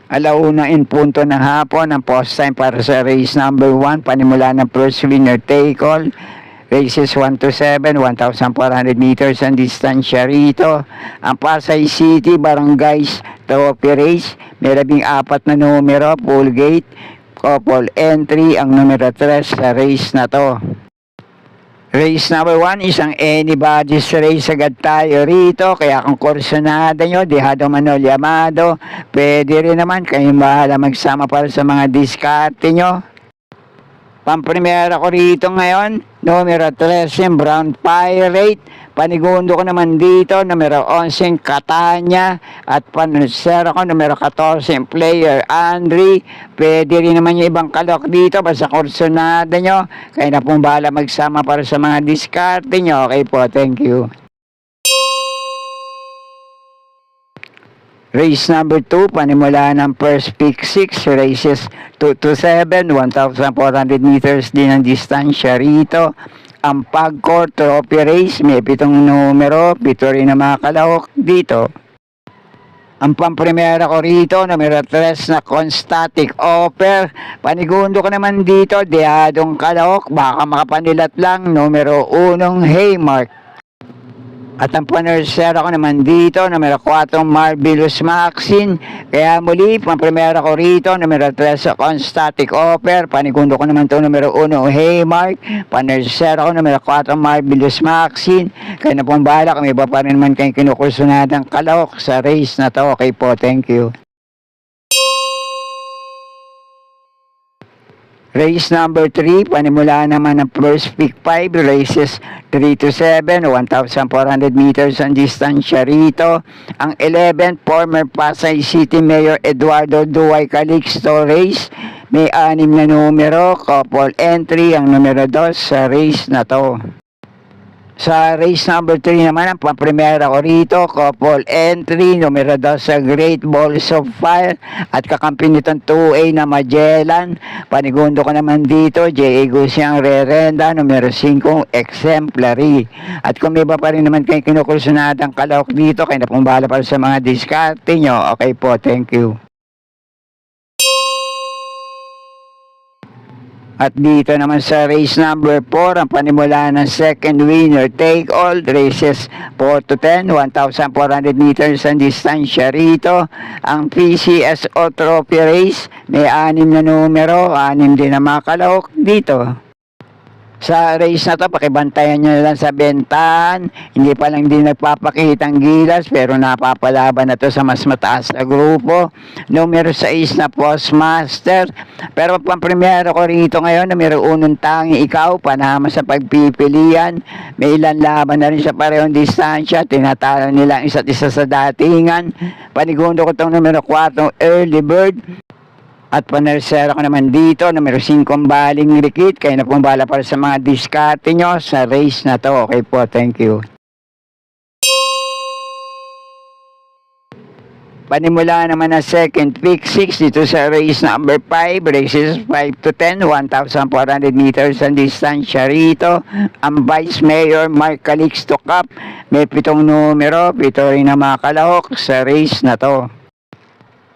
Alauna in punto ng hapon ang post time para sa race number 1, panimula ng first winner take all. Races 1 to 7, 1,400 meters ang distansya rito. Ang Pasay City Barangays Trophy Race, may 14 na numero, full gate, couple entry, ang numero 3 sa race na to. Race number 1, isang anybody's race agad tayo rito. Kaya kung kursunada nyo, dehado manol yamado, pwede rin naman kayong bahala magsama para sa mga diskarte nyo. Pamprimera ko rito ngayon, numero 13, Brown Pirate. Panigundo ko naman dito, numero 11, Catania. At panusera ko, numero 14, Player Andre. Pwede rin naman yung ibang kalok dito, basta kursunada nyo. Kaya na pong bahala magsama para sa mga diskarte nyo. Okay po, thank you. Race number 2, panimula ng first pick 6, races 2 to 7, 1,400 meters din ang distansya rito. Ang Pagcor Trophy Race, may 7 numero, 7 rin na mga kalahok dito. Ang pamprimera ko rito, numero 3 na Constatic Offer. Panigundo ko naman dito, dehadong kalahok, baka makapanilat lang, numero 1, Haymark. At ang panursera ko naman dito, numero 4, Marvelous Maxine. Kaya muli, pamprimera ko rito, numero 3 sa Constatic Offer. Panigundo ko naman ito, numero 1, Haymark. Panursera ko, numero 4, Marvelous Maxine. Kaya na pong bahala, kung iba pa rin naman kayong kinukursunadang kalahok sa race na to. Okay po, thank you. Race number 3, panimula naman ng first pick 5, races 3 to 7, 1,400 meters ang distansya rito. Ang 11th, former Pasay City Mayor Eduardo Duay Calixto Race, may 6 na numero, couple entry, ang numero 2 sa race na to. Sa race number 3 naman, ang pamprimera ko rito, couple entry, numero 2 sa Great Balls of Fire, at kakampi nitong 2A na Magellan. Panigundo ko naman dito, J.A. Gusiang Rerenda, numero 5, Exemplary. At kung may iba pa rin naman kayong kinukursunadang kalahok dito, kayo na pong bahala para sa mga diskarte nyo. Okay po, thank you. At dito naman sa race number 4, ang panimula ng second winner take all, races 4 to 10, 1,400 meters ang distansya rito. Ang PCSO Trophy Race, may 6 na numero, 6 din na mga kalahok dito. Sa race na to, pakibantayan nyo lang sa bentahan. Hindi pa lang din nagpapakitang gilas, pero napapalaban na to sa mas mataas na grupo. Numero 6 na Postmaster. Pero pamprimero ko rito ngayon, numero 1 Tangi Ikaw, panama sa pagpipilian. May ilan laban na rin sa parehong distansya. Tinatalo nila ang isa't isa sa datingan. Panigundo ko itong numero 4 Early Bird. At panersera ko naman dito, numero 5 Baling Rikit. Kaya na pong bala para sa mga diskarte nyo sa race na to. Okay po, thank you. Panimula naman na second pick 6 dito sa race number 5, races 5 to 10, 1,400 meters ang distansya rito. Ang Vice Mayor Mark Calixto Cup, may 7 numero, 7 rin na mga kalahok sa race na to.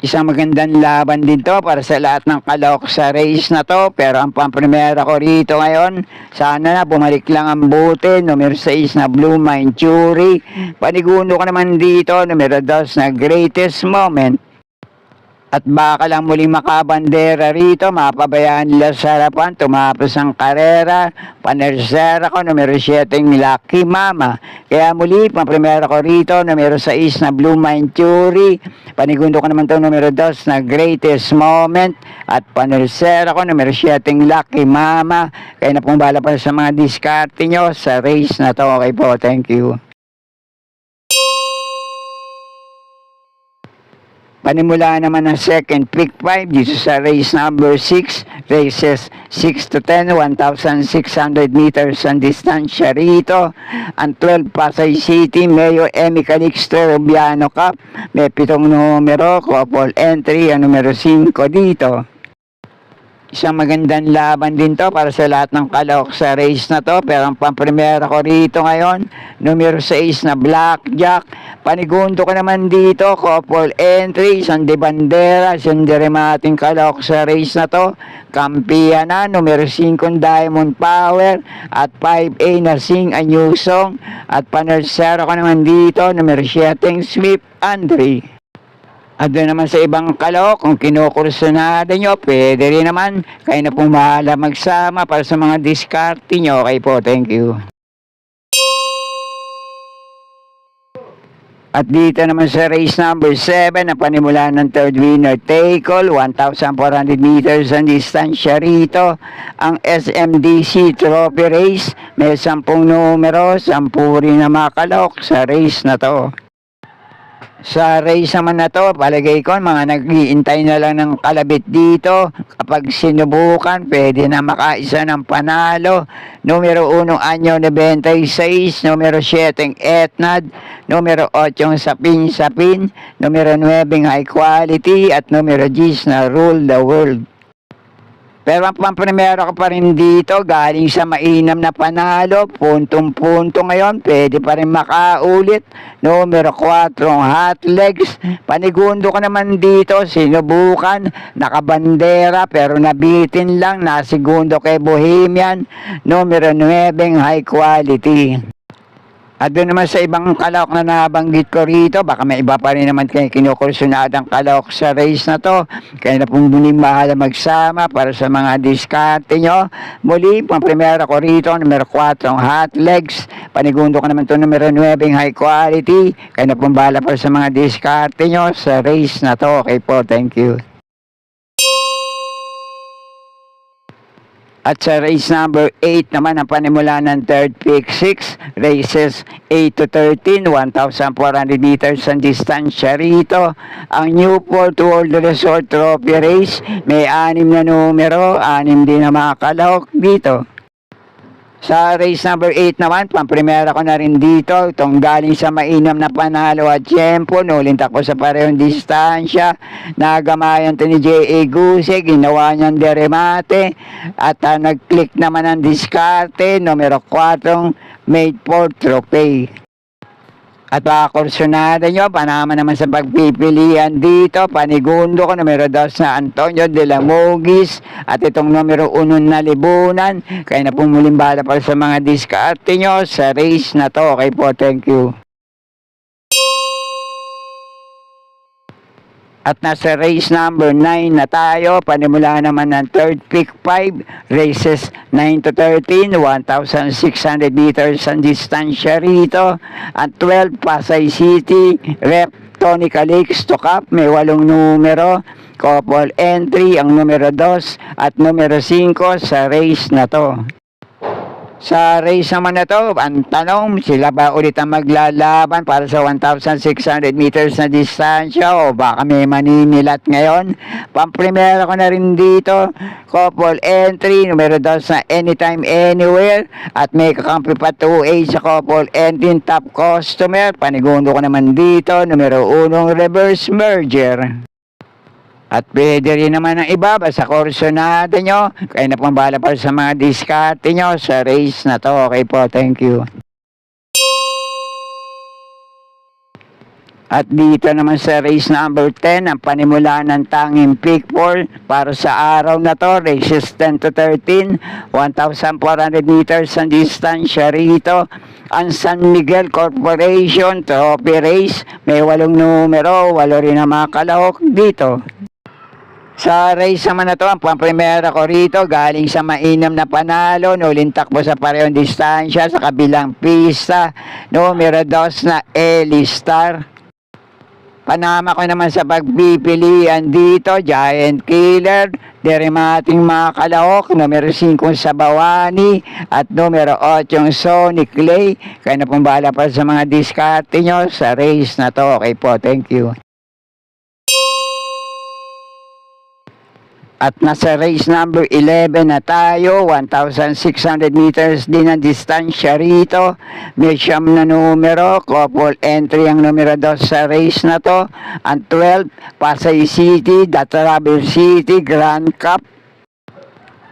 Isang magandang laban din to para sa lahat ng kalahok sa race na to. Pero ang pamprimera ko rito ngayon, sana na bumalik lang ang bote. Numero 6 na Blue Mind Jury. Panigundo ko naman dito, numero 2 na Greatest Moment. At baka lang muling makabandera rito, mapabayaan nila sa harapan, tumapos ang karera. Panersera ko, numero 7 Lucky Mama. Kaya muli, pamprimera ko rito, numero 6 na Blue Mind Jury. Panigundo ko naman ito, numero 2 na Greatest Moment. At panersera ko, numero 7 Lucky Mama. Kaya na pong bala pa sa mga diskarte nyo sa race na to. Okay po, thank you. Panimula naman ng second pick 5 dito sa race number 6, races 6 to 10, 1,600 meters ang distansya rito. Ang 12 Pasay City Mayor Emmy Calixto Rubiano Cup, may 7 numero, couple entry, ang numero 5 dito. Isang magandang laban din to para sa lahat ng kalahok sa race na to. Pero ang pamprimera ko rito ngayon, numero 6 na Blackjack. Panigundo ko naman dito, couple entry, isang de bandera, isang deremating kalahok sa race na to. Kampiyan na, numero 5 Diamond Power at 5A na Sing a New Song. At panersero ko naman dito, numero 7 Swift Andre. At doon naman sa ibang kalahok, kung kinukursunada nyo, pwede rin naman. Kayo na pong bahala magsama para sa mga diskarte nyo. Okay po, thank you. At dito naman sa race number 7, na panimula ng third winner, take all, 1,400 meters ang distansya rito. Ang SMDC Trophy Race, may 10 numero, 10 rin na mga kalahok sa race na to. Sa race naman na to, palagay ko, mga nag-iintay na lang ng kalabit dito. Kapag sinubukan, pwede na makaisa ng panalo. Numero 1, Anyo 96, numero 7, Etnad, numero 8, Sapin Sapin, numero 9, High Quality, at numero 10 na Rule the World. Pero ang pamprimero ko pa rin dito, galing sa mainam na panalo, puntong-punto ngayon, pwede pa rin makaulit. Numero 4, Hot Legs. Panigundo ko naman dito, sinubukan, nakabandera, pero nabitin lang, nasigundo kay Bohemian. Numero 9, High Quality. At doon naman sa ibang kalahok na nabanggit ko rito, baka may iba pa rin naman kayo kinukursunadang kalahok sa race na to. Kaya na pong muling bahala magsama para sa mga diskarte nyo. Muli, pamprimera ko rito, numero 4, Hot Legs. Panigundo ko naman ito, numero 9, High Quality. Kaya na pong bahala para sa mga diskarte nyo sa race na to. Okay po, thank you. At sa race number 8 naman, ang panimula ng third pick 6, races 8 to 13, 1,400 meters ang distansya rito. Ang Newport World Resort Trophy Race, may 6 na numero, 6 din na mga kalahok dito. Sa race number 8 naman, pamprimera ko na rin dito. Itong galing sa mainam na panalo at tiyempo. Nulintak ko sa parehong distansya. Nagamayan ito ni J.A. Guse. Ginawa niyang deremate. At nag-click naman ang diskarte. Numero 4, Made for Trophy. At pakakursunada nyo, panama naman sa pagpipilian dito. Panigundo ko, numero 2 na Antonio de la Mogis. At itong numero 1 na Libunan. Kaya na pong muling bala para sa mga diskarte nyo sa race na to. Okay po, thank you. At nasa race number 9 na tayo, panimula naman ng third pick 5, races 9 to 13, 1,600 meters ang distansya rito. At 12, Pasay City, Rep. Tony Calix to Cup, may 8 numero, couple entry, ang numero 2 at numero 5 sa race na to. Sa race naman na to, ang tanong, sila ba ulit ang maglalaban para sa 1,600 meters na distansya o baka may maninilat ngayon? Pamprimera ko na rin dito, couple entry, numero 2 na Anytime Anywhere at may kakampi pa 2A sa couple entry top customer. Panigundo ko naman dito, numero 1 Reverse Merger. At pwede rin naman ang iba, basta kursunada nyo. Kaya na pong bahala para sa mga diskarte nyo sa race na to. Okay po, thank you. At dito naman sa race number 10, ang panimula ng tanging pick 4 para sa araw na to, races 10 to 13, 1,400 meters ang distansya rito. Ang San Miguel Corporation Trophy Race, may 8 numero, 8 rin ang mga kalahok dito. Sa race naman na to, ang pamprimera ko rito, galing sa mainam na panalo, nulintak po sa parehong distansya sa kabilang pista, numero 2 na Ellie Star. Panama ko naman sa pagpipilian dito, Giant Killer, deremating mga kalahok, numero 5 Sabawani, at numero 8 Sonic Clay. Kaya na pong bahala pa sa mga diskarte nyo sa race na to. Okay po, thank you. At nasa race number 11 na tayo, 1,600 meters din ang distansya rito. May 9 na numero, couple entry ang numero 2 sa race na to. Ang 12, Pasay City, The Travel City Grand Cup.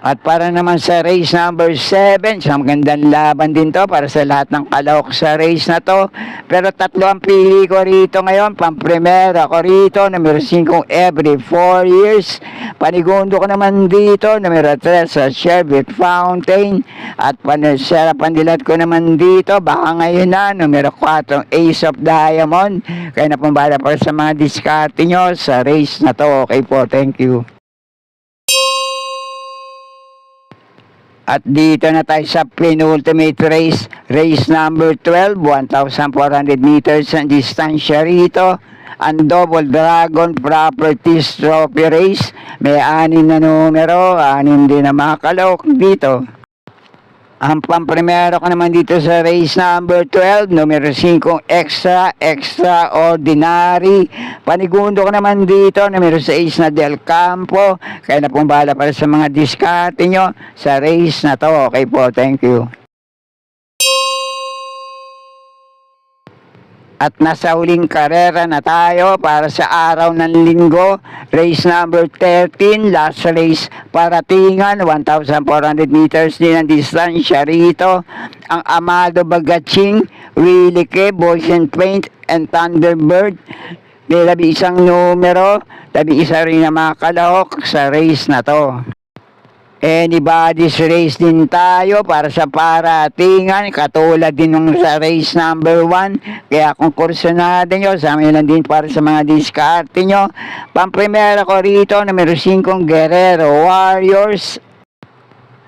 At para naman sa race number 7, sa magandang laban din to para sa lahat ng kalahok sa race na to. Pero tatlo ang pili ko rito ngayon. Pang-primera ko rito, numero 5 every 4 years. Panigundo ko naman dito, numero 3 sa Sherbet Fountain. At panursera pandilat ko naman dito, baka ngayon na, numero 4 Ace of Diamond. Kaya na pumbala para sa mga diskarte nyo sa race na to. Okay po, thank you. At dito na tayo sa penultimate race, race number 12, 1,400 meters ang distansya rito. Ang Double Dragon Properties Trophy Race, may 6 na numero, 6 din na mga kalahok dito. Ang pamprimero ko naman dito sa race number 12, numero 5, Extraordinary. Panigundo ko naman dito, numero 6 na Del Campo. Kaya na pong bahala para sa mga diskarte nyo sa race na to. Okay po, thank you. At nasa huling karera na tayo para sa araw ng linggo. Race number 13, last race paratingan, 1,400 meters din ang distansya rito. Ang Amado Bagaching, Willie K, Boys and Paint, and Thunderbird. May 11 numero, 11 rin na mga kalahok sa race na to. Anybody's race din tayo para sa paratingan, katulad din nung sa race number 1. Kaya kung kursunado nyo, sa amin lang din para sa mga diskarte nyo. Pamprimera ko rito, numero 5, Guerrero Warriors.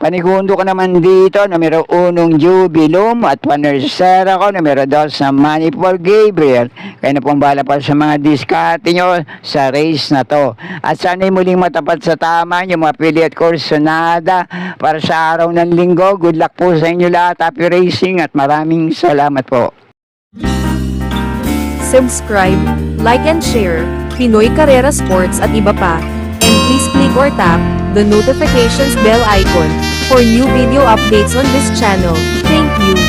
Panigundo ko naman dito, numero 1, Jubilum. At panursera ko, numero 2, sa Manipur Gabriel. Kaya na pong bala para sa mga diskarte nyo sa race na to. At sana'y muling matapat sa tama yung mga pili at kursonada para sa araw ng linggo. Good luck po sa inyo lahat. Happy racing at maraming salamat po. Subscribe, like and share, Pinoy Carrera Sports at iba pa. And please click or tap the notifications bell icon for new video updates on this channel. Thank you.